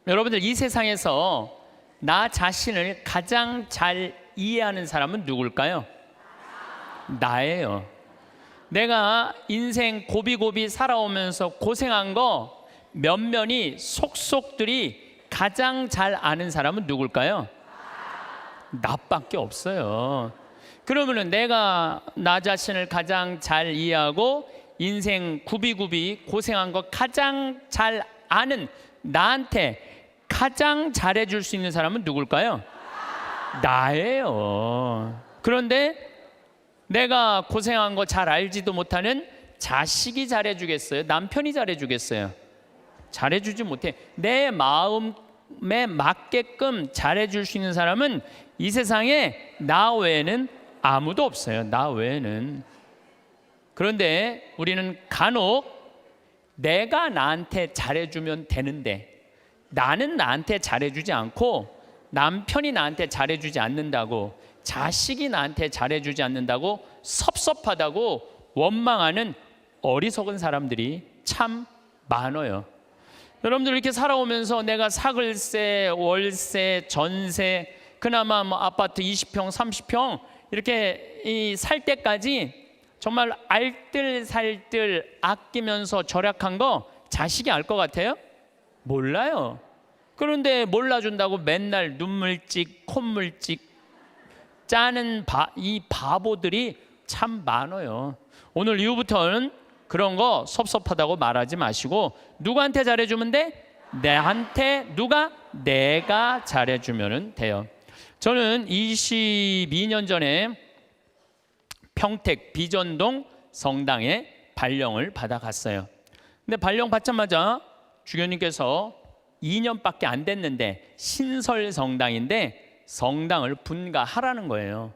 여러분들 이 세상에서 나 자신을 가장 잘 이해하는 사람은 누굴까요? 나예요. 내가 인생 고비고비 살아오면서 고생한 거 면면이 속속들이 가장 잘 아는 사람은 누굴까요? 나밖에 없어요. 그러면은 내가 나 자신을 가장 잘 이해하고 인생 구비구비 고생한 거 가장 잘 아는 나한테 가장 잘해줄 수 있는 사람은 누굴까요? 나예요. 그런데 내가 고생한 거 잘 알지도 못하는 자식이 잘해주겠어요? 남편이 잘해주겠어요? 잘해주지 못해. 내 마음에 맞게끔 잘해줄 수 있는 사람은 이 세상에 나 외에는 아무도 없어요. 나 외에는. 그런데 우리는 간혹 내가 나한테 잘해주면 되는데 나는 나한테 잘해주지 않고 남편이 나한테 잘해주지 않는다고 자식이 나한테 잘해주지 않는다고 섭섭하다고 원망하는 어리석은 사람들이 참 많아요. 여러분들 이렇게 살아오면서 내가 사글세, 월세, 전세, 그나마 뭐 아파트 20평, 30평 이렇게 살 때까지 정말 알뜰살뜰 아끼면서 절약한 거 자식이 알 것 같아요? 몰라요. 그런데 몰라준다고 맨날 눈물찍, 콧물찍 짜는 이 바보들이 참 많아요. 오늘 이후부터는 그런 거 섭섭하다고 말하지 마시고 누구한테 잘해주면 돼? 내한테 누가? 내가 잘해주면 돼요. 저는 22년 전에 평택 비전동 성당에 발령을 받아갔어요. 근데 발령 받자마자 주교님께서 2년밖에 안 됐는데 신설 성당인데 성당을 분가하라는 거예요.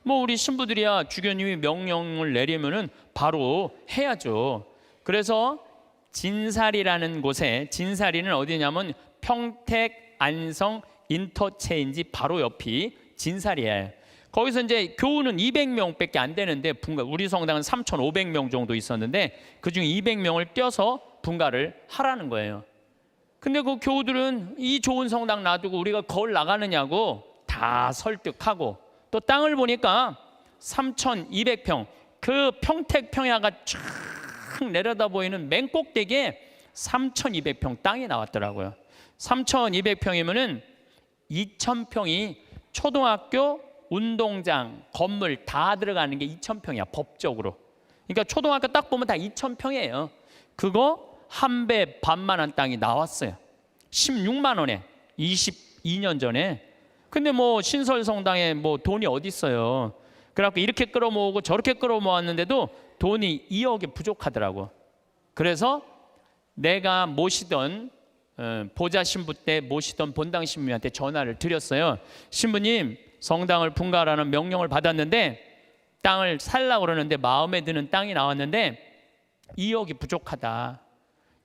뭐 우리 신부들이야 주교님이 명령을 내리면은 바로 해야죠. 그래서 진사리라는 곳에, 진사리는 어디냐면 평택 안성 인터체인지 바로 옆이 진사리예요. 거기서 이제 교우는 200명밖에 안 되는데 분가, 우리 성당은 3,500명 정도 있었는데 그중 200명을 떼어서 분가를 하라는 거예요. 근데 그 교우들은 이 좋은 성당 놔두고 우리가 거울 나가느냐고 다 설득하고, 또 땅을 보니까 3,200평, 그 평택 평야가 쫙 내려다 보이는 맨 꼭대기에 3,200평 땅이 나왔더라고요. 3,200평이면은 2,000평이 초등학교, 운동장, 건물 다 들어가는 게 2,000평이야 법적으로. 그러니까 초등학교 딱 보면 다 2,000평이에요. 그거 한 배 반만한 땅이 나왔어요. 16만 원에 22년 전에. 근데 뭐 신설성당에 뭐 돈이 어디 있어요. 그래갖고 이렇게 끌어모으고 저렇게 끌어모았는데도 돈이 2억이 부족하더라고. 그래서 내가 모시던 보좌 신부 때 모시던 본당 신부한테 전화를 드렸어요. 신부님, 성당을 분가하라는 명령을 받았는데 땅을 살라고 그러는데 마음에 드는 땅이 나왔는데 2억이 부족하다.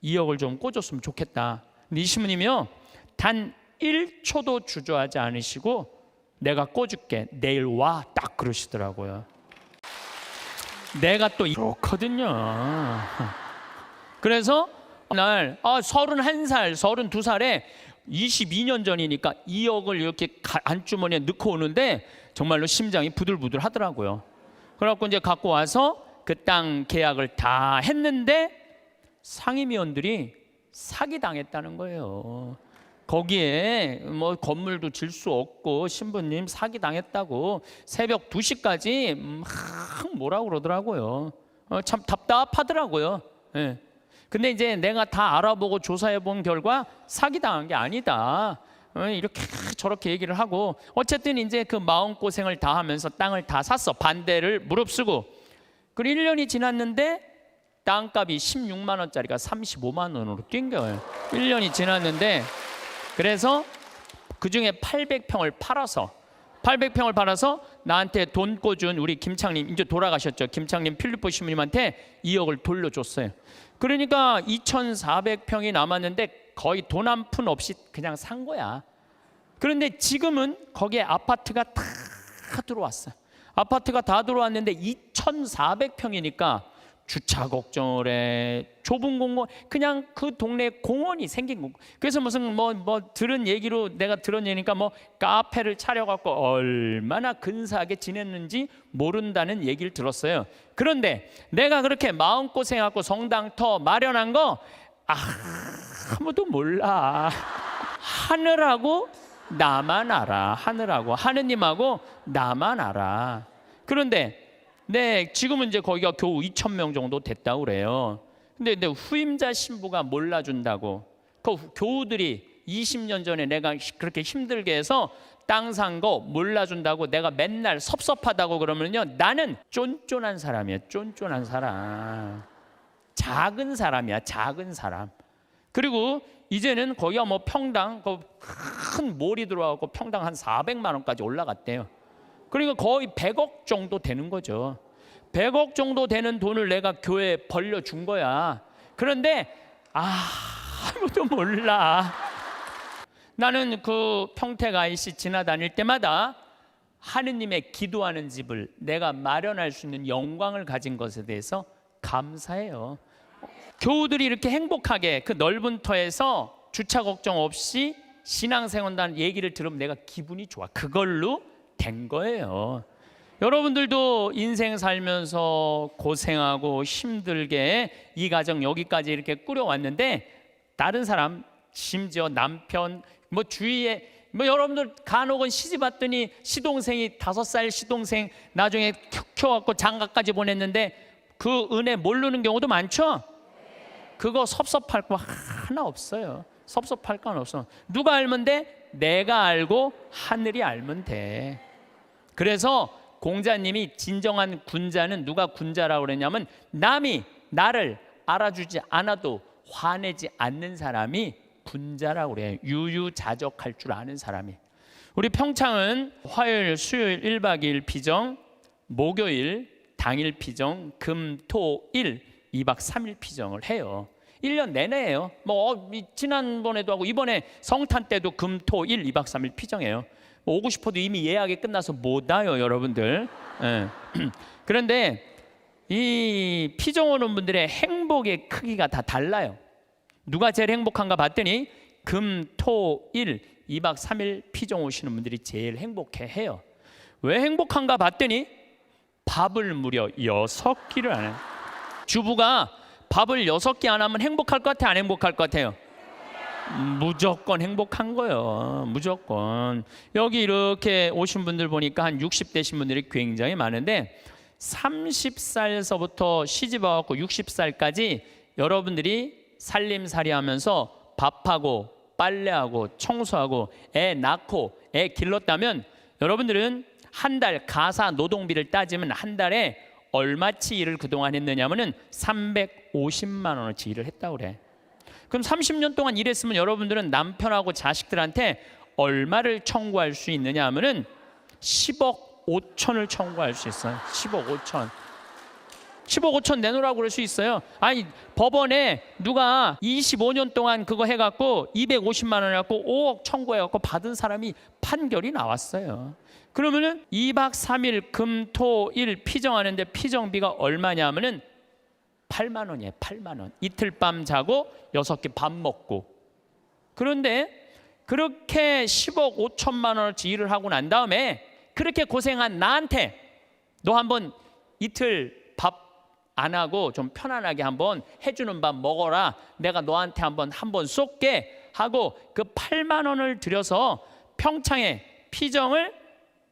2억을 좀 꿔줬으면 좋겠다. 근데 이 신부님이요, 단 1초도 주저하지 않으시고 내가 꿔줄게, 내일 와, 딱 그러시더라고요. 내가 또 좋거든요. 그래서 날 31살, 32살에 22년 전이니까 2억을 이렇게 안주머니에 넣고 오는데 정말로 심장이 부들부들 하더라고요. 그래갖고 이제 갖고 와서 그 땅 계약을 다 했는데 상임위원들이 사기당했다는 거예요. 거기에 뭐 건물도 질 수 없고 신부님 사기당했다고 새벽 2시까지 뭐라고 그러더라고요. 참 답답하더라고요. 예. 근데 이제 내가 다 알아보고 조사해 본 결과 사기당한 게 아니다. 이렇게 저렇게 얘기를 하고 어쨌든 이제 그 마음고생을 다 하면서 땅을 다 샀어. 반대를 무릅쓰고. 그리고 1년이 지났는데 땅값이 16만 원짜리가 35만 원으로 뛴 거예요. 1년이 지났는데 그래서 그중에 800평을 팔아서 나한테 돈 꿔준 우리 김창님, 이제 돌아가셨죠. 김창님 필리포 신부님한테 2억을 돌려줬어요. 그러니까 2,400평이 남았는데 거의 돈 한 푼 없이 그냥 산 거야. 그런데 지금은 거기에 아파트가 다 들어왔어요. 아파트가 다 들어왔는데 2,400평이니까 주차 걱정을 해. 좁은 공원, 그냥 그 동네에 공원이 생긴 거. 그래서 무슨 들은 얘기로, 내가 들은 얘기니까 카페를 차려갖고 얼마나 근사하게 지냈는지 모른다는 얘기를 들었어요. 그런데 내가 그렇게 마음고생하고 성당터 마련한 거 아무도 몰라. 하늘하고 나만 알아. 하늘하고 하느님하고 나만 알아. 그런데 지금은 이제 거기가 겨우 2,000명 정도 됐다고 그래요. 근데 후임자 신부가 몰라준다고. 그 교우들이 20년 전에 내가 그렇게 힘들게 해서 땅 산 거 몰라준다고 내가 맨날 섭섭하다고 그러면요, 나는 쫀쫀한 사람이야. 쫀쫀한 사람. 작은 사람이야. 작은 사람. 그리고 이제는 거기가 평당 큰 몰이 들어가고 평당 한 400만 원까지 올라갔대요. 그러니까 거의 100억 정도 되는 거죠. 100억 정도 되는 돈을 내가 교회에 벌려준 거야. 그런데 아무도 몰라. 나는 그 평택 IC 지나다닐 때마다 하느님의 기도하는 집을 내가 마련할 수 있는 영광을 가진 것에 대해서 감사해요. 교우들이 이렇게 행복하게 그 넓은 터에서 주차 걱정 없이 신앙생활한다는 얘기를 들으면 내가 기분이 좋아. 그걸로 된 거예요. 여러분들도 인생 살면서 고생하고 힘들게 이 가정 여기까지 이렇게 꾸려왔는데, 다른 사람, 심지어 남편, 주위에 여러분들 간혹은 시집 왔더니 시동생이 5살 시동생 나중에 키워갖고 장가까지 보냈는데 그 은혜 모르는 경우도 많죠. 그거 섭섭할 거 하나 없어요. 섭섭할 건 없어. 누가 알면 돼? 내가 알고 하늘이 알면 돼. 그래서 공자님이 진정한 군자는, 누가 군자라고 그랬냐면 남이 나를 알아주지 않아도 화내지 않는 사람이 군자라고 그래요. 유유자적할 줄 아는 사람이. 우리 평창은 화요일, 수요일 1박 2일 피정, 목요일 당일 피정, 금, 토, 일 2박 3일 피정을 해요. 1년 내내 해요. 지난번에도 하고 이번에 성탄 때도 금, 토, 일 2박 3일 피정해요. 오고 싶어도 이미 예약이 끝나서 못 와요, 여러분들. 네. 그런데 이 피정 오는 분들의 행복의 크기가 다 달라요. 누가 제일 행복한가 봤더니 금, 토, 일 2박 3일 피정 오시는 분들이 제일 행복해해요. 왜 행복한가 봤더니 밥을 무려 6끼를 안 해요. 주부가 밥을 6끼 안 하면 행복할 것 같아, 안 행복할 것 같아요? 무조건 행복한 거예요. 무조건. 여기 이렇게 오신 분들 보니까 한 60대신 분들이 굉장히 많은데, 30살서부터 시집 와갖고 60살까지 여러분들이 살림살이 하면서 밥하고 빨래하고 청소하고 애 낳고 애 길렀다면, 여러분들은 한 달 가사 노동비를 따지면 한 달에 얼마치 일을 그동안 했느냐면은 350만 원어치 일을 했다고 그래. 그럼 30년 동안 일했으면 여러분들은 남편하고 자식들한테 얼마를 청구할 수 있느냐 하면은 10억 5천을 청구할 수 있어요. 10억 5천. 10억 5천 내놓으라고 그럴 수 있어요. 아니, 법원에 누가 25년 동안 그거 해갖고 250만 원 해갖고 5억 청구해갖고 받은 사람이 판결이 나왔어요. 그러면은 2박 3일 금, 토, 일 피정하는데 피정비가 얼마냐 하면은 8만 원이에요. 8만 원. 이틀 밤 자고 6끼 밥 먹고. 그런데 그렇게 10억 5천만 원어치 일을 하고 난 다음에 그렇게 고생한 나한테 너 한번 이틀 밥 안 하고 좀 편안하게 한번 해주는 밥 먹어라. 내가 너한테 한번 쏠게 하고 그 8만 원을 들여서 평창에 피정을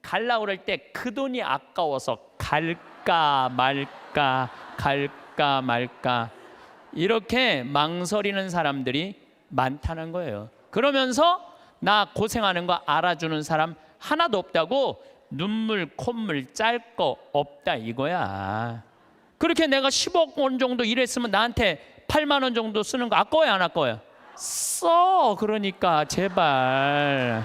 갈라 그럴 때 그 돈이 아까워서 갈까 말까 갈까 말까 이렇게 망설이는 사람들이 많다는 거예요. 그러면서 나 고생하는 거 알아주는 사람 하나도 없다고, 눈물 콧물 짤 거 없다 이거야. 그렇게 내가 10억 원 정도 일했으면 나한테 8만 원 정도 쓰는 거 아까워요, 안 아까워요? 써. 그러니까 제발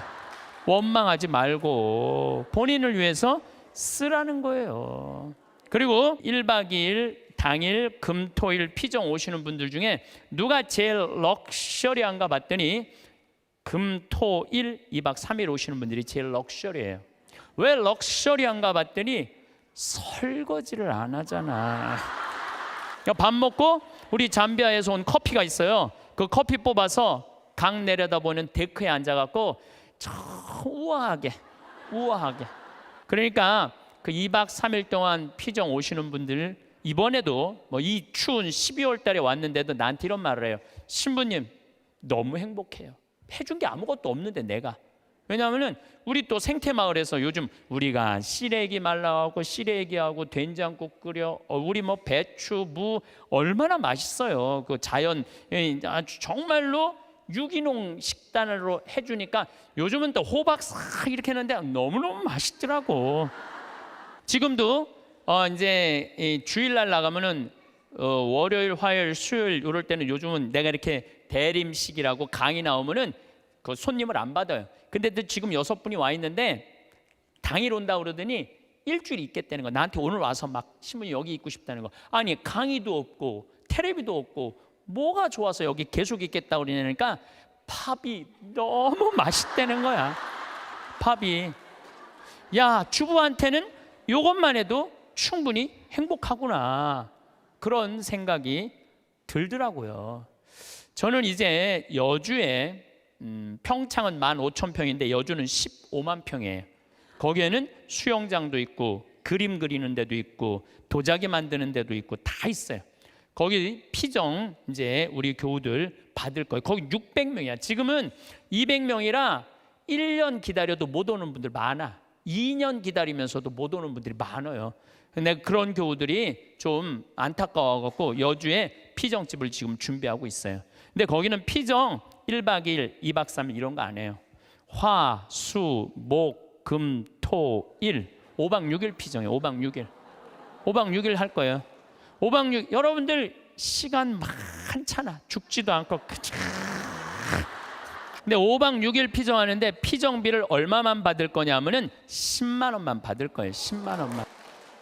원망하지 말고 본인을 위해서 쓰라는 거예요. 그리고 1박 2일 당일 금, 토, 일 피정 오시는 분들 중에 누가 제일 럭셔리한가 봤더니 금, 토, 일 2박 3일 오시는 분들이 제일 럭셔리해요. 왜 럭셔리한가 봤더니 설거지를 안 하잖아. 그러니까 밥 먹고 우리 잠비아에서 온 커피가 있어요. 그 커피 뽑아서 강 내려다보는 데크에 앉아갖고 저 우아하게. 그러니까 그 2박 3일 동안 피정 오시는 분들, 이번에도 뭐 이 추운 12월 달에 왔는데도 나한테 이런 말을 해요. 신부님 너무 행복해요. 해준 게 아무것도 없는데 내가. 왜냐하면은 우리 또 생태마을에서 요즘 우리가 시래기 말라하고 시래기하고 된장국 끓여, 우리 뭐 배추, 무 얼마나 맛있어요. 그 자연 아주 정말로 유기농 식단으로 해주니까 요즘은 또 호박 싹 이렇게 했는데 너무너무 맛있더라고. 지금도 이제 이 주일날 나가면은 월요일, 화요일, 수요일 이럴 때는 요즘은 내가 이렇게 대림식이라고 강의 나오면은 그 손님을 안 받아요. 근데 지금 6분이 와 있는데 당일 온다 그러더니 일주일 있겠다는 거. 나한테 오늘 와서 막 신부님 여기 있고 싶다는 거. 아니 강의도 없고 텔레비도 없고 뭐가 좋아서 여기 계속 있겠다 그러니까 팝이 너무 맛있다는 거야. 팝이. 야, 주부한테는 이것만 해도 충분히 행복하구나, 그런 생각이 들더라고요. 저는 이제 여주에 평창은 15,000평인데 여주는 15만 평이에요. 거기에는 수영장도 있고 그림 그리는 데도 있고 도자기 만드는 데도 있고 다 있어요. 거기 피정 이제 우리 교우들 받을 거예요. 거기 600명이야. 지금은 200명이라 1년 기다려도 못 오는 분들 많아. 2년 기다리면서도 못 오는 분들이 많아요. 근데 그런 교우들이 좀 안타까워갖고 여주에 피정집을 지금 준비하고 있어요. 근데 거기는 피정 1박 2일, 2박 3일 이런 거 안 해요. 화, 수, 목, 금, 토, 일 5박 6일 피정이에요. 5박 6일 5박 6일 할 거예요. 5박 6일 여러분들 시간 많잖아. 죽지도 않고. 근데 5박 6일 피정하는데 피정비를 얼마만 받을 거냐면은 10만 원만 받을 거예요. 10만 원만.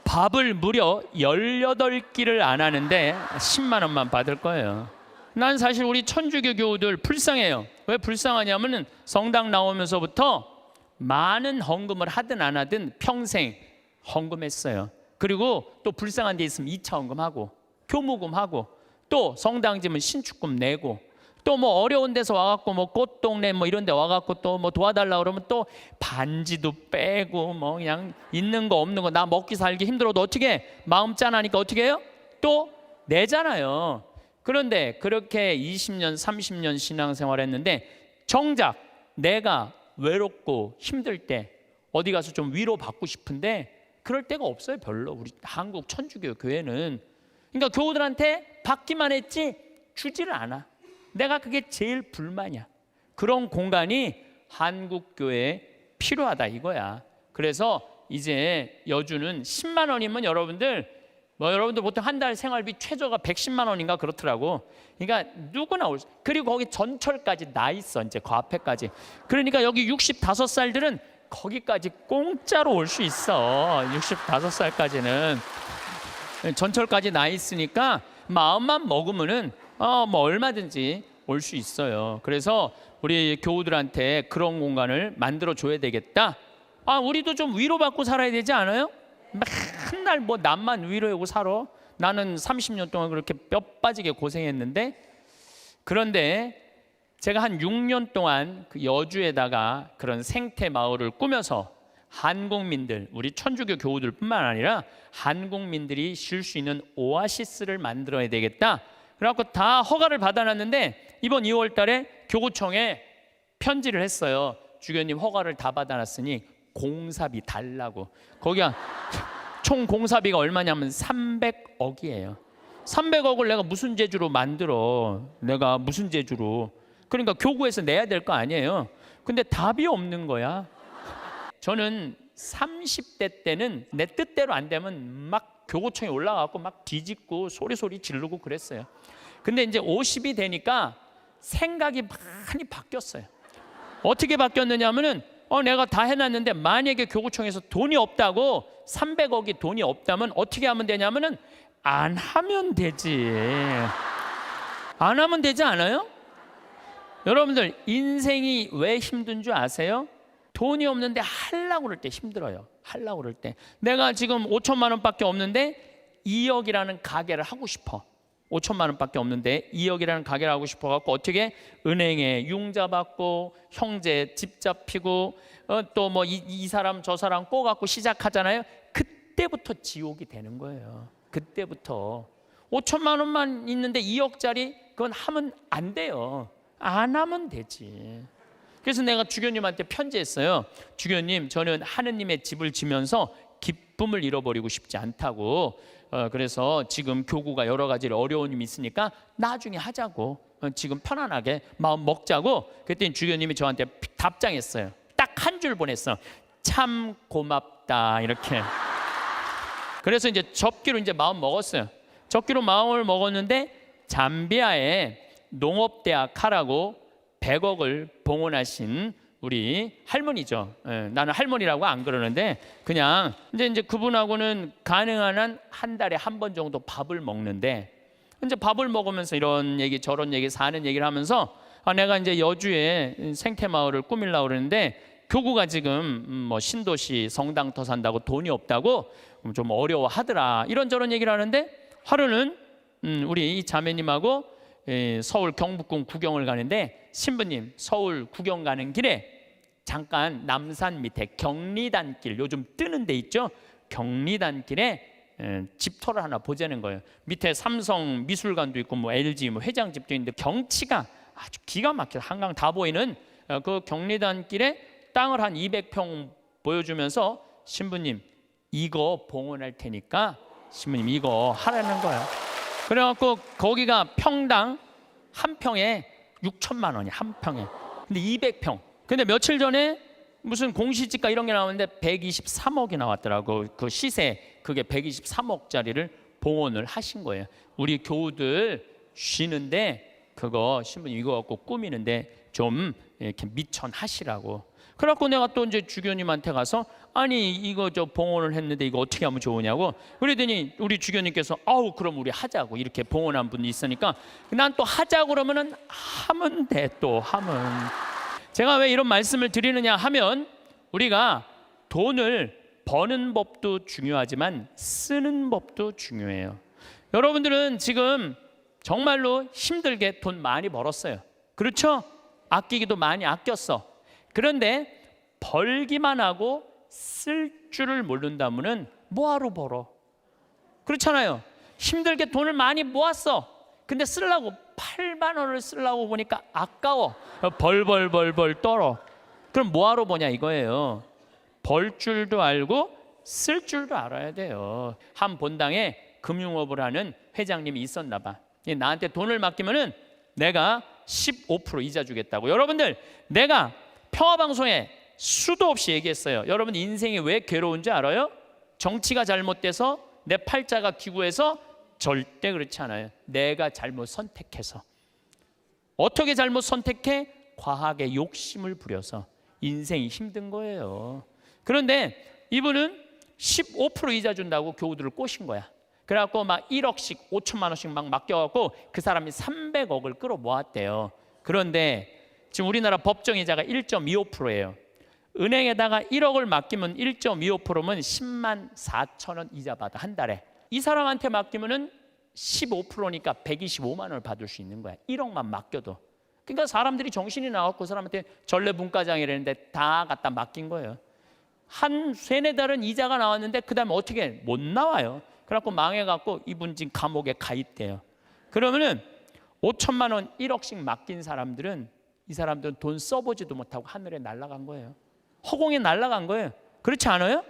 밥을 무려 18끼를 안 하는데 10만 원만 받을 거예요. 난 사실 우리 천주교 교우들 불쌍해요. 왜 불쌍하냐면은 성당 나오면서부터 많은 헌금을 하든 안 하든 평생 헌금했어요. 그리고 또 불쌍한 데 있으면 2차 헌금하고 교무금하고 또 성당 지면 신축금 내고 또 뭐 어려운 데서 와갖고 뭐 꽃동네 뭐 이런 데 와갖고 또 뭐 도와달라 그러면 또 반지도 빼고 뭐 그냥 있는 거 없는 거 나 먹기 살기 힘들어도 어떻게 마음 짠하니까 어떻게 해요? 또 내잖아요. 그런데 그렇게 20년 30년 신앙생활 했는데 정작 내가 외롭고 힘들 때 어디 가서 좀 위로받고 싶은데 그럴 데가 없어요. 별로. 우리 한국 천주교 교회는. 그러니까 교우들한테 받기만 했지 주지를 않아. 내가 그게 제일 불만이야. 그런 공간이 한국 교회에 필요하다 이거야. 그래서 이제 여주는 10만 원이면 여러분들 보통 한 달 생활비 최저가 110만 원인가 그렇더라고. 그러니까 누구나 올 수. 그리고 거기 전철까지 나 있어. 이제 그 앞에까지. 그러니까 여기 65살들은 거기까지 공짜로 올 수 있어. 65살까지는 전철까지 나 있으니까 마음만 먹으면은 뭐 얼마든지 올 수 있어요. 그래서 우리 교우들한테 그런 공간을 만들어 줘야 되겠다. 우리도 좀 위로받고 살아야 되지 않아요? 맨날 뭐 남만 위로하고 살아. 나는 30년 동안 그렇게 뼈 빠지게 고생했는데. 그런데 제가 한 6년 동안 그 여주에다가 그런 생태 마을을 꾸며서 한국민들, 우리 천주교 교우들뿐만 아니라 한국민들이 쉴 수 있는 오아시스를 만들어야 되겠다. 그래갖고 다 허가를 받아놨는데 이번 2월 달에 교구청에 편지를 했어요. 주교님 허가를 다 받아놨으니 공사비 달라고. 거기가 총 공사비가 얼마냐면 300억이에요. 300억을 내가 무슨 재주로 만들어. 내가 무슨 재주로. 그러니까 교구에서 내야 될 거 아니에요. 근데 답이 없는 거야. 저는 30대 때는 내 뜻대로 안 되면 막 교구청에 올라가고 막 뒤집고 소리 지르고 그랬어요. 근데 이제 50이 되니까 생각이 많이 바뀌었어요. 어떻게 바뀌었느냐 하면은 내가 다 해놨는데 만약에 교구청에서 돈이 없다고 300억이 돈이 없다면 어떻게 하면 되냐면은 안 하면 되지. 안 하면 되지 않아요? 여러분들 인생이 왜 힘든 줄 아세요? 돈이 없는데 하려고 그럴 때 힘들어요. 하려고 그럴 때. 내가 지금 5천만 원밖에 없는데 2억이라는 가게를 하고 싶어. 5천만 원밖에 없는데 2억이라는 가게를 하고 싶어갖고 어떻게 은행에 융자 받고 형제 집 잡히고 또 뭐 이 사람 저 사람 꼬갖고 시작하잖아요. 그때부터 지옥이 되는 거예요. 그때부터 5천만 원만 있는데 2억짜리 그건 하면 안 돼요. 안 하면 되지. 그래서 내가 주교님한테 편지했어요. 주교님, 저는 하느님의 집을 지면서 기쁨을 잃어버리고 싶지 않다고. 그래서 지금 교구가 여러 가지 어려움이 있으니까 나중에 하자고. 지금 편안하게 마음 먹자고. 그랬더니 주교님이 저한테 답장했어요. 딱 한 줄 보냈어. 참 고맙다 이렇게. 그래서 이제 접기로 이제 마음 먹었어요. 접기로 마음을 먹었는데 잠비아에 농업대학 하라고 100억을 봉헌하신 우리 할머니죠. 나는 할머니라고 안 그러는데 그냥 이제 그분하고는 가능한 한 한 달에 한 번 정도 밥을 먹는데 이제 밥을 먹으면서 이런 얘기 저런 얘기 사는 얘기를 하면서 내가 이제 여주에 생태마을을 꾸밀려고 그러는데 교구가 지금 뭐 신도시 성당터 산다고 돈이 없다고 좀 어려워하더라. 이런저런 얘기를 하는데 하루는 우리 이 자매님하고 서울 경복궁 구경을 가는데 신부님 서울 구경 가는 길에 잠깐 남산 밑에 경리단길 요즘 뜨는 데 있죠. 경리단길에 집터를 하나 보자는 거예요. 밑에 삼성 미술관도 있고 뭐 LG 뭐 회장집도 있는데 경치가 아주 기가 막혀 한강 다 보이는 그 경리단길에 땅을 한 200평 보여주면서 신부님 이거 봉헌할 테니까 신부님 이거 하라는 거야. 그래갖고 거기가 평당 한 평에 6천만 원이 한 평에. 근데 200평. 근데 며칠 전에 무슨 공시지가 이런 게 나오는데 123억이 나왔더라고. 그 시세 그게 123억짜리를 봉헌을 하신 거예요. 우리 교우들 쉬는데 그거 신부님 이거 갖고 꾸미는데 좀 이렇게 미천하시라고. 그래갖고 내가 또 이제 주교님한테 가서 아니 이거 저 봉헌을 했는데 이거 어떻게 하면 좋으냐고 그러더니 우리 주교님께서 아우 그럼 우리 하자고 이렇게 봉헌한 분이 있으니까 난 또 하자고 그러면은 하면 돼. 또 하면 제가 왜 이런 말씀을 드리느냐 하면 우리가 돈을 버는 법도 중요하지만 쓰는 법도 중요해요. 여러분들은 지금 정말로 힘들게 돈 많이 벌었어요. 그렇죠? 아끼기도 많이 아꼈어. 그런데 벌기만 하고 쓸 줄을 모른다면은 뭐하러 벌어? 그렇잖아요. 힘들게 돈을 많이 모았어. 근데 쓰려고 8만 원을 쓰려고 보니까 아까워. 벌 떨어. 그럼 뭐하러 버냐 이거예요. 벌 줄도 알고 쓸 줄도 알아야 돼요. 한 본당에 금융업을 하는 회장님이 있었나 봐. 나한테 돈을 맡기면은 내가 15% 이자 주겠다고. 여러분들 내가 평화방송에 수도 없이 얘기했어요. 여러분 인생이 왜 괴로운지 알아요? 정치가 잘못돼서 내 팔자가 기구해서 절대 그렇지 않아요. 내가 잘못 선택해서. 어떻게 잘못 선택해? 과하게 욕심을 부려서 인생이 힘든 거예요. 그런데 이분은 15% 이자 준다고 교우들을 꼬신 거야. 그래갖고 막 1억씩 5천만 원씩 막 맡겨갖고 그 사람이 300억을 끌어모았대요. 그런데 지금 우리나라 법정이자가 1.25%예요. 은행에다가 1억을 맡기면 1.25%면 10만 4천 원 이자 받아 한 달에. 이 사람한테 맡기면은 15%니까 125만 원을 받을 수 있는 거야. 1억만 맡겨도. 그러니까 사람들이 정신이 나왔고 그 사람한테 전래분과장이라는데 다 갖다 맡긴 거예요. 한 3-4달은 이자가 나왔는데 그 다음에 어떻게 못 나와요. 그래갖고 망해갖고 이분 지금 감옥에 가입돼요. 그러면은 5천만 원 1억씩 맡긴 사람들은 이 사람들은 돈 써보지도 못하고 하늘에 날아간 거예요. 허공에 날아간 거예요. 그렇지 않아요?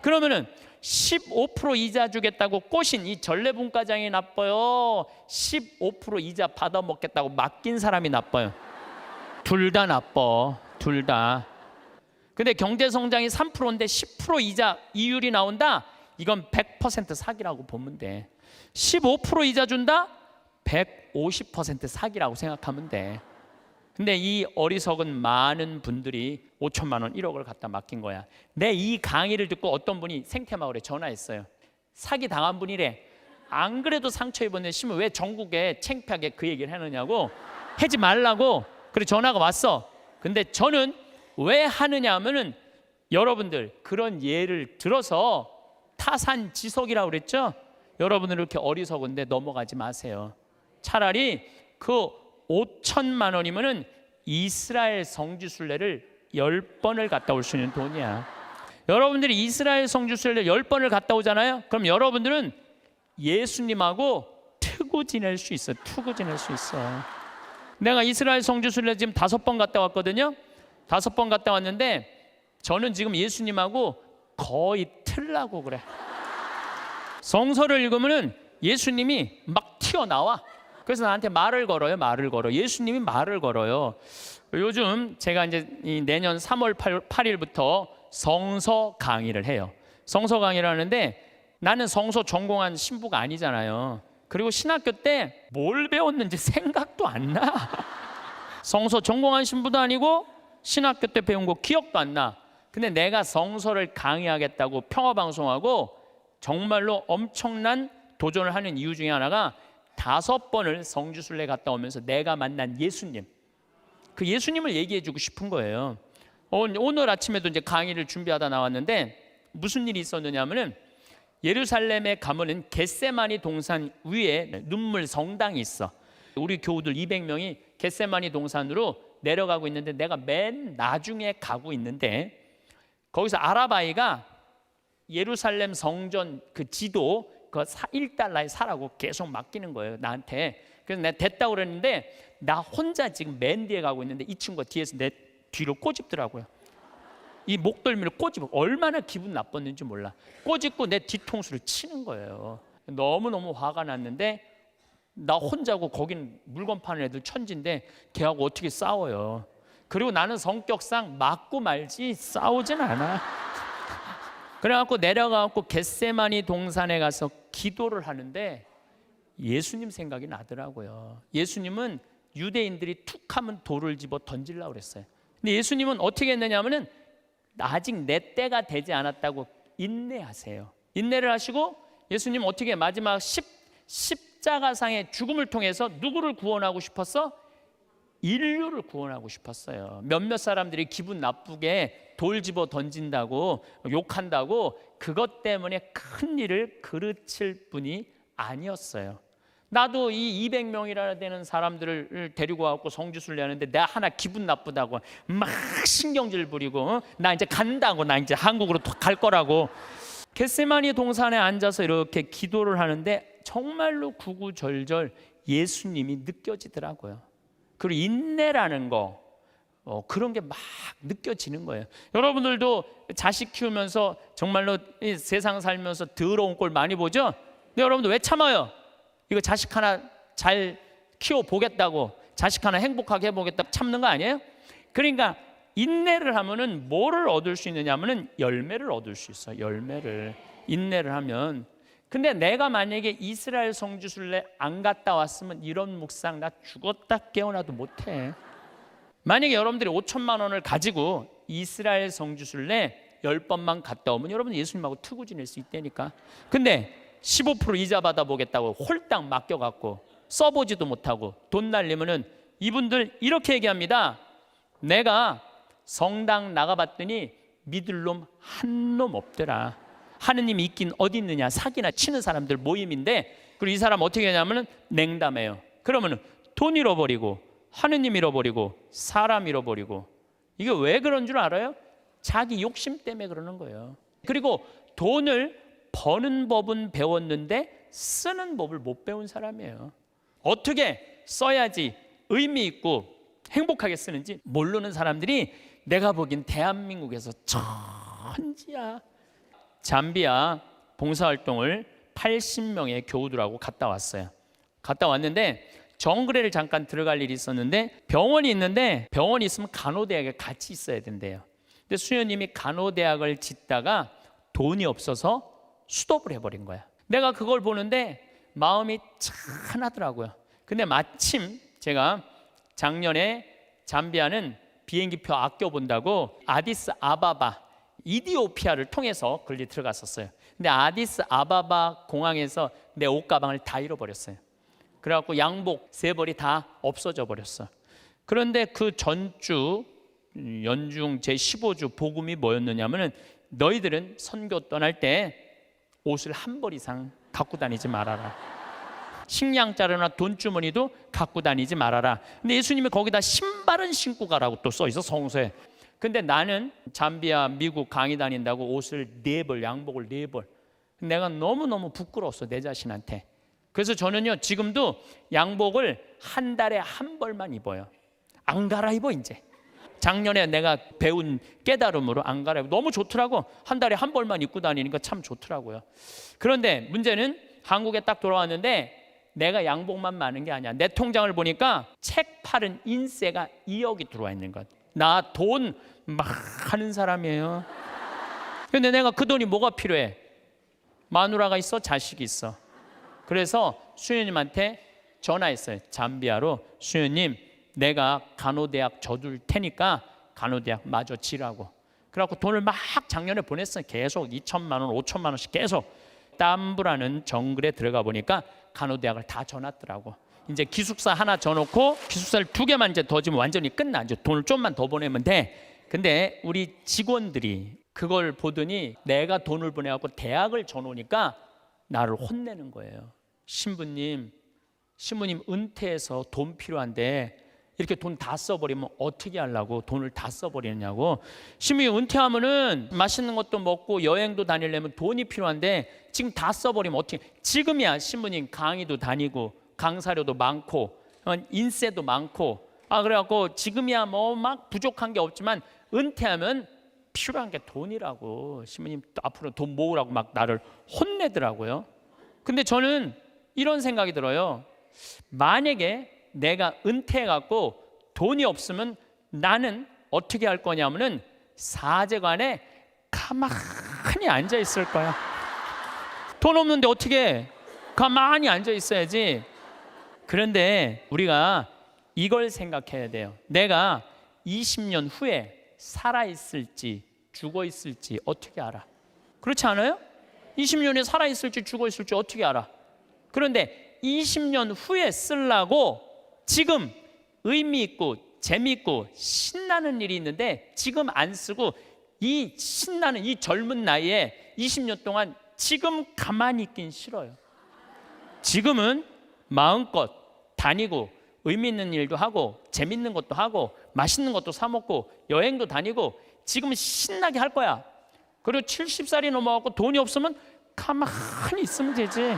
그러면은 15% 이자 주겠다고 꼬신 이 전래분과장이 나빠요? 15% 이자 받아먹겠다고 맡긴 사람이 나빠요? 둘 다 나빠. 둘 다. 근데 경제성장이 3%인데 10% 이자 이율이 나온다? 이건 100% 사기라고 보면 돼. 15% 이자 준다? 150% 사기라고 생각하면 돼. 근데 이 어리석은 많은 분들이 5천만 원 1억을 갖다 맡긴 거야. 내 이 강의를 듣고 어떤 분이 생태마을에 전화했어요. 사기 당한 분이래. 안 그래도 상처 입었는데 심은 왜 전국에 창피하게 그 얘기를 하느냐고. 하지 말라고. 그래 전화가 왔어. 근데 저는 왜 하느냐 하면은 여러분들 그런 예를 들어서 타산지석이라고 그랬죠. 여러분들 이렇게 어리석은데 넘어가지 마세요. 차라리 그 5천만 원이면은 이스라엘 성지순례를 10번을 갔다 올 수 있는 돈이야. 여러분들이 이스라엘 성지순례를 10번을 갔다 오잖아요. 그럼 여러분들은 예수님하고 트고 지낼 수 있어. 트고 지낼 수 있어. 내가 이스라엘 성지순례 지금 5번 갔다 왔거든요. 5번 갔다 왔는데 저는 지금 예수님하고 거의 틀라고 그래. 성서를 읽으면은 예수님이 막 튀어나와. 그래서 나한테 말을 걸어요. 말을 걸어. 예수님이 말을 걸어요. 요즘 제가 이제 내년 3월 8일부터 성서 강의를 해요. 성서 강의를 하는데 나는 성서 전공한 신부가 아니잖아요. 그리고 신학교 때 뭘 배웠는지 생각도 안 나. 성서 전공한 신부도 아니고 신학교 때 배운 거 기억도 안 나. 근데 내가 성서를 강의하겠다고 평화방송하고 정말로 엄청난 도전을 하는 이유 중에 하나가 5번을 성지순례 갔다 오면서 내가 만난 예수님, 그 예수님을 얘기해 주고 싶은 거예요. 오늘 아침에도 이제 강의를 준비하다 나왔는데 무슨 일이 있었느냐면은 예루살렘에 가면은 겟세마니 동산 위에 눈물 성당이 있어. 우리 교우들 200명이 겟세마니 동산으로 내려가고 있는데 내가 맨 나중에 가고 있는데 거기서 아라바이가 예루살렘 성전 그 지도 그 1달러에 사라고 계속 맡기는 거예요, 나한테. 그래서 내가 됐다고 그랬는데 나 혼자 지금 맨 뒤에 가고 있는데 이 친구가 뒤에서 내 뒤로 꼬집더라고요. 이 목덜미를 꼬집어. 얼마나 기분 나빴는지 몰라. 꼬집고 내 뒤통수를 치는 거예요. 너무너무 화가 났는데 나 혼자고 거긴 물건 파는 애들 천진데 걔하고 어떻게 싸워요. 그리고 나는 성격상 맞고 말지 싸우진 않아. 그래갖고 내려가갖고 겟세마니 동산에 가서 기도를 하는데 예수님 생각이 나더라고요. 예수님은 유대인들이 툭 하면 돌을 집어 던지려고 그랬어요. 근데 예수님은 어떻게 했느냐 하면은 아직 내 때가 되지 않았다고 인내하세요. 인내를 하시고 예수님 어떻게 마지막 십자가상의 죽음을 통해서 누구를 구원하고 싶었어? 인류를 구원하고 싶었어요. 몇몇 사람들이 기분 나쁘게 돌 집어 던진다고 욕한다고 그것 때문에 큰 일을 그르칠 분이 아니었어요. 나도 이 200명이나 되는 사람들을 데리고 와서 성지순례 하는데 내가 하나 기분 나쁘다고 막 신경질 부리고 나 이제 간다고, 나 이제 한국으로 갈 거라고. 겟세마니 동산에 앉아서 이렇게 기도를 하는데 정말로 구구절절 예수님이 느껴지더라고요. 그리고 인내라는 거 그런 게 막 느껴지는 거예요. 여러분들도 자식 키우면서 정말로 이 세상 살면서 더러운 꼴 많이 보죠? 근데 여러분들 왜 참아요? 이거 자식 하나 잘 키워보겠다고, 자식 하나 행복하게 해보겠다고 참는 거 아니에요? 그러니까 인내를 하면은 뭐를 얻을 수 있느냐 하면은 열매를 얻을 수 있어요. 열매를. 인내를 하면. 근데 내가 만약에 이스라엘 성지순례 안 갔다 왔으면 이런 묵상 나 죽었다 깨어나도 못해. 만약에 여러분들이 5천만 원을 가지고 이스라엘 성지순례 10번만 갔다 오면 여러분 예수님하고 트고 지낼 수 있다니까. 근데 15% 이자 받아보겠다고 홀딱 맡겨갖고 써보지도 못하고 돈 날리면은 이분들 이렇게 얘기합니다. 내가 성당 나가봤더니 믿을 놈 한 놈 없더라. 하느님이 있긴 어디 있느냐. 사기나 치는 사람들 모임인데, 그리고 이 사람 어떻게 하냐면은 냉담해요. 그러면은 돈 잃어버리고 하느님 잃어버리고 사람 잃어버리고. 이게 왜 그런 줄 알아요? 자기 욕심 때문에 그러는 거예요. 그리고 돈을 버는 법은 배웠는데 쓰는 법을 못 배운 사람이에요. 어떻게 써야지 의미 있고 행복하게 쓰는지 모르는 사람들이 내가 보기엔 대한민국에서 천지야. 잠비아 봉사활동을 80명의 교우들하고 갔다 왔어요. 갔다 왔는데 정글에를 잠깐 들어갈 일이 있었는데 병원이 있는데, 병원이 있으면 간호대학에 같이 있어야 된대요. 근데 수녀님이 간호대학을 짓다가 돈이 없어서 수독을 해버린 거야. 내가 그걸 보는데 마음이 짠하더라고요. 근데 마침 제가 작년에 잠비아는 비행기표 아껴본다고 아디스 아바바 이디오피아를 통해서 걸리 들어갔었어요. 근데 아디스 아바바 공항에서 내 옷가방을 다 잃어버렸어요. 그래갖고 양복 3벌이 다 없어져 버렸어. 그런데 그 전주 연중 제15주 복음이 뭐였느냐면은 너희들은 선교 떠날 때 옷을 1벌 이상 갖고 다니지 말아라. 식량 자루나 돈주머니도 갖고 다니지 말아라. 근데 예수님이 거기다 신발은 신고 가라고 또 써 있어, 성서에. 근데 나는 잠비아 미국 강의 다닌다고 옷을 4벌, 양복을 4벌. 내가 너무너무 부끄러웠어, 내 자신한테. 그래서 저는요, 지금도 양복을 한 달에 1벌만 입어요. 안 갈아입어 이제. 작년에 내가 배운 깨달음으로 안 갈아입어. 너무 좋더라고. 한 달에 1벌만 입고 다니니까 참 좋더라고요. 그런데 문제는 한국에 딱 돌아왔는데 내가 양복만 많은 게 아니야. 내 통장을 보니까 책 팔은 인세가 2억이 들어와 있는 것. 나 돈 막 하는 사람이에요. 근데 내가 그 돈이 뭐가 필요해? 마누라가 있어, 자식이 있어. 그래서 수녀님한테 전화했어요. 잠비아로. 수녀님, 내가 간호대학 져둘 테니까 간호대학 마저 지라고. 그래갖고 돈을 막 작년에 보냈어요. 계속 2천만 원, 5천만 원씩 계속. 땀부라는 정글에 들어가 보니까 간호대학을 다 져놨더라고. 이제 기숙사 하나 져놓고 기숙사를 2개만 이제 더 지면 완전히 끝나. 이제 돈을 좀만 더 보내면 돼. 근데 우리 직원들이 그걸 보더니 내가 돈을 보내갖고 대학을 져놓으니까 나를 혼내는 거예요. 신부님 은퇴해서 돈 필요한데 이렇게 돈 다 써버리면 어떻게 하려고 돈을 다 써버리느냐고. 신부님 은퇴하면은 맛있는 것도 먹고 여행도 다니려면 돈이 필요한데 지금 다 써버리면 어떻게. 지금이야 신부님 강의도 다니고 강사료도 많고 인세도 많고 그래갖고 지금이야 뭐 막 부족한 게 없지만 은퇴하면 필요한 게 돈이라고. 신부님 또 앞으로 돈 모으라고 막 나를 혼내더라고요. 근데 저는 이런 생각이 들어요. 만약에 내가 은퇴해갖고 돈이 없으면 나는 어떻게 할 거냐면은 사제관에 가만히 앉아 있을 거야. 돈 없는데 어떻게 가만히 앉아 있어야지. 그런데 우리가 이걸 생각해야 돼요. 내가 20년 후에 살아있을지 죽어있을지 어떻게 알아? 그렇지 않아요? 20년에 살아있을지 죽어있을지 어떻게 알아? 그런데 20년 후에 쓰려고 지금 의미 있고 재미있고 신나는 일이 있는데 지금 안 쓰고 이 신나는 이 젊은 나이에 20년 동안 지금 가만히 있긴 싫어요. 지금은 마음껏 다니고 의미 있는 일도 하고 재밌는 것도 하고 맛있는 것도 사 먹고 여행도 다니고 지금은 신나게 할 거야. 그리고 70살이 넘어가고 돈이 없으면 가만히 있으면 되지.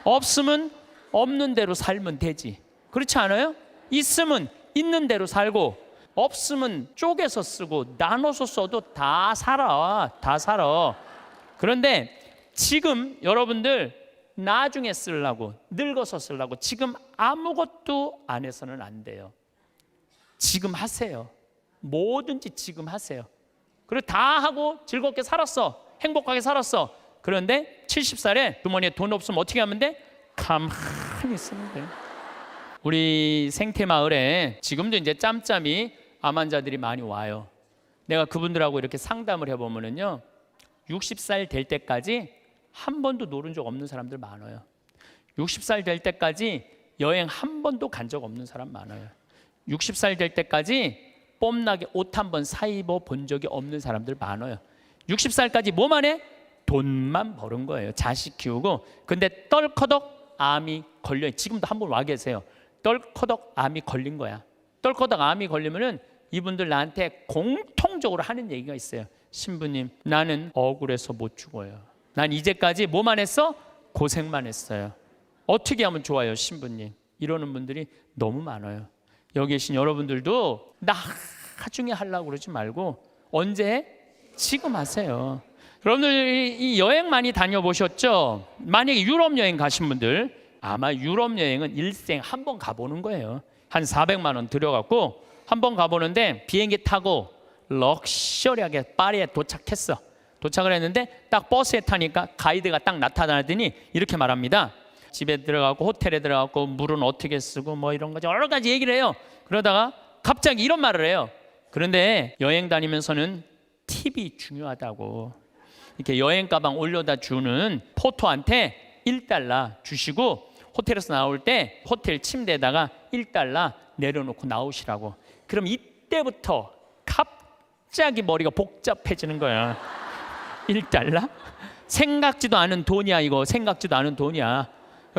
없으면 없는 대로 살면 되지. 그렇지 않아요? 있으면 있는 대로 살고 없으면 쪼개서 쓰고 나눠서 써도 다 살아. 다 살아. 그런데 지금 여러분들 나중에 쓰려고 늙어서 쓰려고 지금 아무것도 안 해서는 안 돼요. 지금 하세요. 뭐든지 지금 하세요. 그리고 다 하고 즐겁게 살았어. 행복하게 살았어. 그런데 70살에 주머니에 돈 없으면 어떻게 하면 돼? 가만히 있으면 돼. 우리 생태마을에 지금도 이제 짬짬이 암 환자들이 많이 와요. 내가 그분들하고 이렇게 상담을 해보면요 60살 될 때까지 한 번도 노른 적 없는 사람들 많아요. 60살 될 때까지 여행 한 번도 간 적 없는 사람 많아요. 60살 될 때까지 뽐나게 옷 한 번 사 입어 본 적이 없는 사람들 많아요. 60살까지 뭐만 해? 돈만 버는 거예요. 자식 키우고. 근데 떨커덕 암이 걸려. 지금도 한 분 와 계세요. 떨커덕 암이 걸린 거야. 떨커덕 암이 걸리면은 이분들 나한테 공통적으로 하는 얘기가 있어요. 신부님, 나는 억울해서 못 죽어요. 난 이제까지 뭐만 했어? 고생만 했어요. 어떻게 하면 좋아요, 신부님? 이러는 분들이 너무 많아요. 여기 계신 여러분들도 나중에 하려고 그러지 말고 언제? 지금 하세요. 여러분들 이 여행 많이 다녀보셨죠? 만약에 유럽 여행 가신 분들 아마 유럽 여행은 일생 한 번 가보는 거예요. 한 400만 원 들여갖고 한 번 가보는데 비행기 타고 럭셔리하게 파리에 도착했어. 도착을 했는데 딱 버스에 타니까 가이드가 딱 나타나더니 이렇게 말합니다. 집에 들어가고 호텔에 들어가고 물은 어떻게 쓰고 뭐 이런 거 여러 가지 얘기를 해요. 그러다가 갑자기 이런 말을 해요. 그런데 여행 다니면서는 팁이 중요하다고. 이렇게 여행 가방 올려다 주는 포토한테 $1 주시고 호텔에서 나올 때 호텔 침대에다가 $1 내려놓고 나오시라고. 그럼 이때부터 갑자기 머리가 복잡해지는 거야. $1? 생각지도 않은 돈이야 이거. 생각지도 않은 돈이야.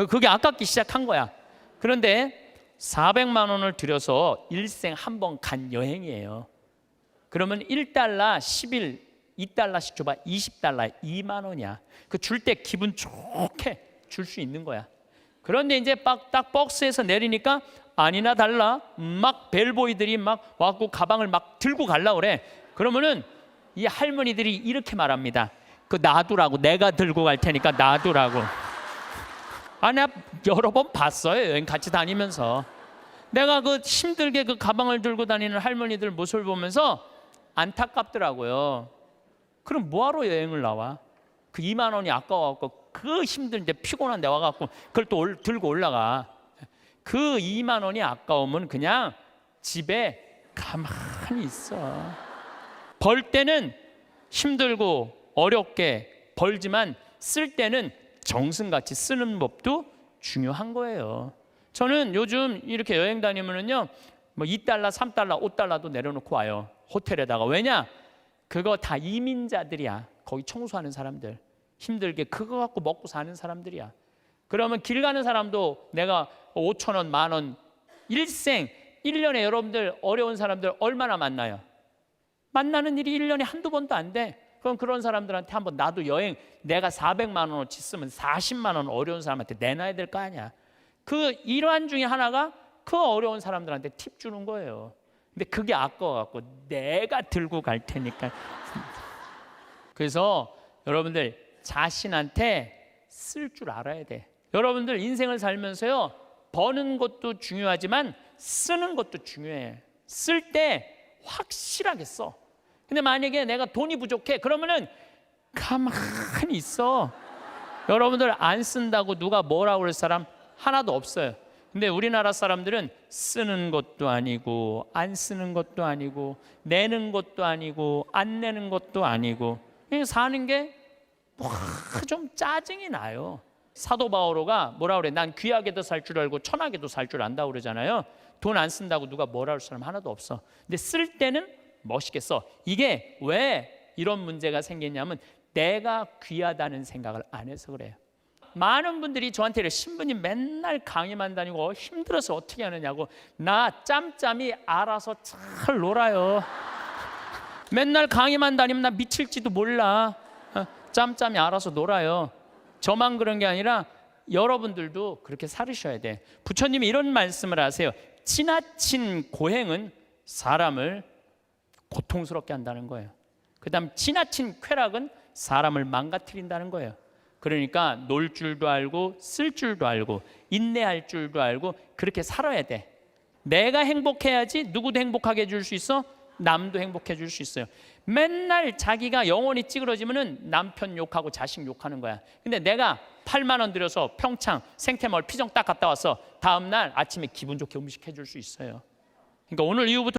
그게 아깝기 시작한 거야. 그런데 400만 원을 들여서 일생 한 번 간 여행이에요. 그러면 1달러 10일 2달러씩 줘봐. 20달러 2만 원이야. 그 줄 때 기분 좋게 줄 수 있는 거야. 그런데 이제 딱 박스에서 내리니까 아니나 달라 막 벨보이들이 막 와갖고 가방을 막 들고 갈라 그래. 그러면은 이 할머니들이 이렇게 말합니다. 그 놔두라고. 내가 들고 갈 테니까 놔두라고. 아, 내가 여러 번 봤어요. 여행 같이 다니면서. 내가 그 힘들게 그 가방을 들고 다니는 할머니들 모습을 보면서 안타깝더라고요. 그럼 뭐하러 여행을 나와? 그 2만 원이 아까워갖고 그 힘든데 피곤한데 와갖고 그걸 또 들고 올라가. 그 2만 원이 아까우면 그냥 집에 가만히 있어. 벌 때는 힘들고 어렵게 벌지만 쓸 때는 정승같이 쓰는 법도 중요한 거예요. 저는 요즘 이렇게 여행 다니면은요, 뭐 2달러, 3달러, 5달러도 내려놓고 와요. 호텔에다가. 왜냐? 그거 다 이민자들이야. 거기 청소하는 사람들. 힘들게 그거 갖고 먹고 사는 사람들이야. 그러면 길 가는 사람도 내가 5천 원, 만 원, 일생 1년에 여러분들 어려운 사람들 얼마나 만나요? 만나는 일이 1년에 한두 번도 안 돼. 그럼 그런 사람들한테 한번 나도 여행 내가 400만 원어치 쓰면 40만 원 어려운 사람한테 내놔야 될 거 아니야. 그 일환 중에 하나가 그 어려운 사람들한테 팁 주는 거예요. 근데 그게 아까워갖고 내가 들고 갈 테니까. 그래서 여러분들 자신한테 쓸 줄 알아야 돼. 여러분들 인생을 살면서요, 버는 것도 중요하지만 쓰는 것도 중요해. 쓸 때 확실하게 써. 근데 만약에 내가 돈이 부족해, 그러면은 가만히 있어. 여러분들 안 쓴다고 누가 뭐라고 그럴 사람 하나도 없어요. 근데 우리나라 사람들은 쓰는 것도 아니고 안 쓰는 것도 아니고 내는 것도 아니고 안 내는 것도 아니고 그냥 사는 게 좀 짜증이 나요. 사도 바오로가 뭐라 그래? 난 귀하게도 살 줄 알고 천하게도 살 줄 안다고 그러잖아요. 돈 안 쓴다고 누가 뭐라 할 사람 하나도 없어. 근데 쓸 때는 멋있게 써. 이게 왜 이런 문제가 생겼냐면 내가 귀하다는 생각을 안 해서 그래요. 많은 분들이 저한테 신부님 맨날 강의만 다니고 힘들어서 어떻게 하느냐고. 나 짬짬이 알아서 잘 놀아요. 맨날 강의만 다니면 나 미칠지도 몰라. 짬짬이 알아서 놀아요. 저만 그런 게 아니라 여러분들도 그렇게 살으셔야 돼. 부처님이 이런 말씀을 하세요. 지나친 고행은 사람을 고통스럽게 한다는 거예요. 그 다음 지나친 쾌락은 사람을 망가뜨린다는 거예요. 그러니까 놀 줄도 알고 쓸 줄도 알고 인내할 줄도 알고 그렇게 살아야 돼. 내가 행복해야지 누구도 행복하게 해줄 수 있어? 남도 행복해 줄 수 있어요. 맨날 자기가 영혼이 찌그러지면은 남편 욕하고 자식 욕하는 거야. 근데 내가 8만 원 들여서 평창 생태마을 피정 딱 갔다 와서 다음 날 아침에 기분 좋게 음식 해줄 수 있어요. 그러니까 오늘 이후부터